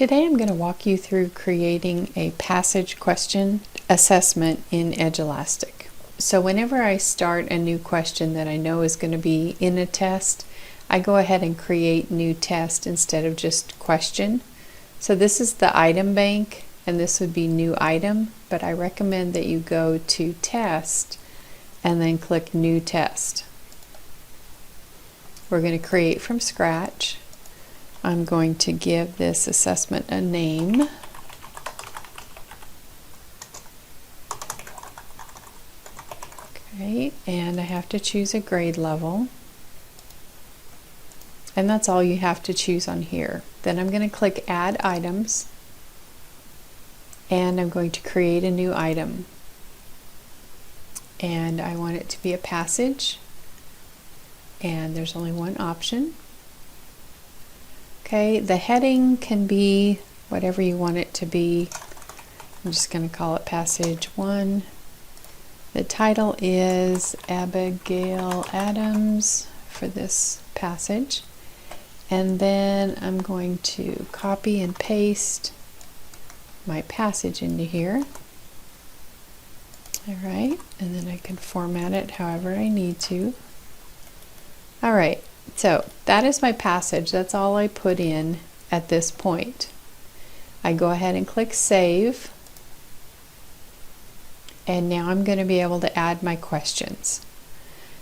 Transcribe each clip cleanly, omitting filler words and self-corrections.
Today I'm going to walk you through creating a passage question assessment in Edulastic. So whenever I start a new question that I know is going to be in a test, I go ahead and create new test instead of just question. So this is the item bank and this would be new item, but I recommend that you go to test and then click new test. We're going to create from scratch. I'm going to give this assessment a name. Okay, and I have to choose a grade level. And that's all you have to choose on here. Then I'm going to click Add Items. And I'm going to create a new item. And I want it to be a passage. And there's only one option. Okay, the heading can be whatever you want it to be. I'm just going to call it Passage 1. The title is Abigail Adams for this passage. And then I'm going to copy and paste my passage into here. Alright, and then I can format it however I need to. Alright. So that is my passage. That's all I put in at this point. I go ahead and click Save. And now I'm going to be able to add my questions.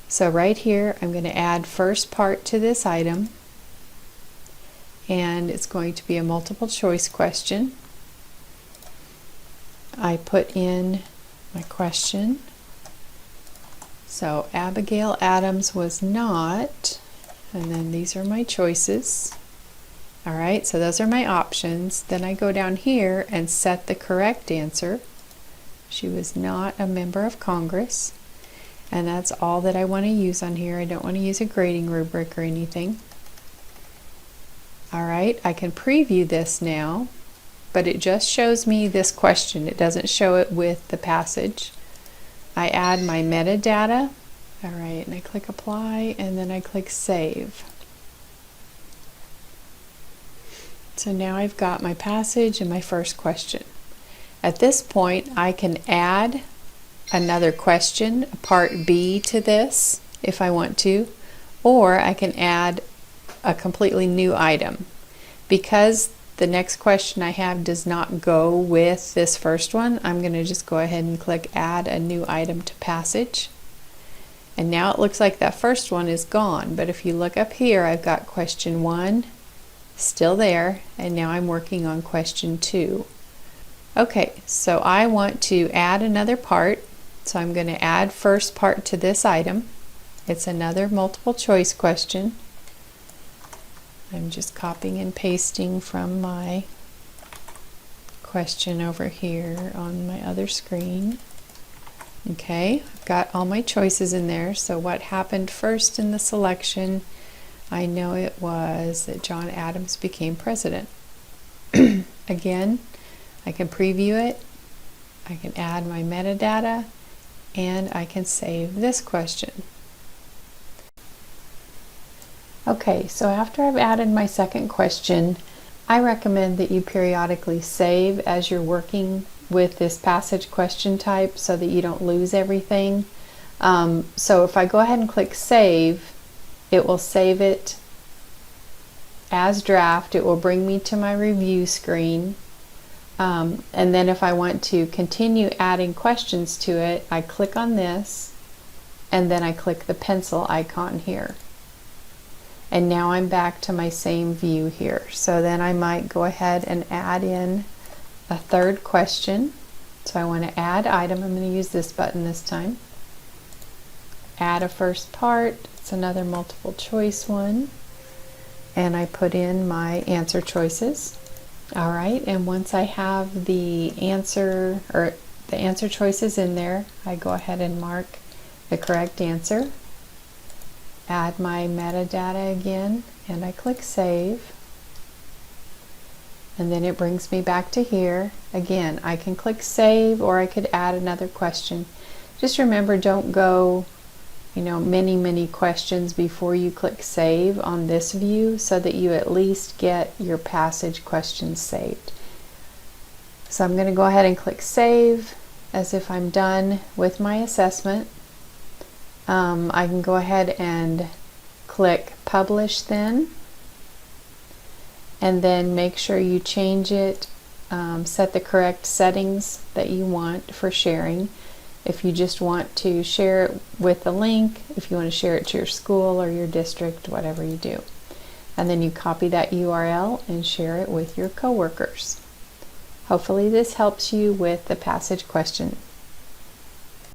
So right here, I'm going to add first part to this item. And it's going to be a multiple choice question. I put in my question. So Abigail Adams was not... And then these are my choices. Alright, so those are my options. Then I go down here and set the correct answer. She was not a member of Congress. And that's all that I want to use on here. I don't want to use a grading rubric or anything. Alright, I can preview this now, but it just shows me this question. It doesn't show it with the passage. I add my metadata. Alright, and I click Apply, and then I click Save. So now I've got my passage and my first question. At this point, I can add another question, part B to this, if I want to, or I can add a completely new item. Because the next question I have does not go with this first one, I'm going to just go ahead and click Add a New Item to Passage. And now it looks like that first one is gone, but if you look up here, I've got question 1 still there, and now I'm working on question 2. Okay, so I want to add another part, so I'm going to add first part to this item. It's another multiple choice question. I'm just copying and pasting from my question over here on my other screen. Okay, I've got all my choices in there. So what happened first in the selection? I know it was that John Adams became president. Again, I can preview it. I can add my metadata and I can save this question. Okay, so after I've added my second question, I recommend that you periodically save as you're working with this passage question type so that you don't lose everything. So if I go ahead and click Save, it will save it as draft. It will bring me to my review screen. And then if I want to continue adding questions to it, I click on this and then I click the pencil icon here. And now I'm back to my same view here. So then I might go ahead and add in a third question. So I want to add item. I'm going to use this button this time. Add a first part. It's another multiple choice one. And I put in my answer choices. Alright, and once I have the answer choices in there, I go ahead and mark the correct answer. Add my metadata again, and I click Save. And then it brings me back to here. Again, I can click Save or I could add another question. Just remember, don't go many questions before you click save on this view, so that you at least get your passage questions saved. So I'm going to go ahead and click save as if I'm done with my assessment. I can go ahead and click publish then, and then make sure you change it, set the correct settings that you want for sharing. If you just want to share it with a link, if you want to share it to your school or your district, whatever you do. And then you copy that URL and share it with your coworkers. Hopefully this helps you with the passage question.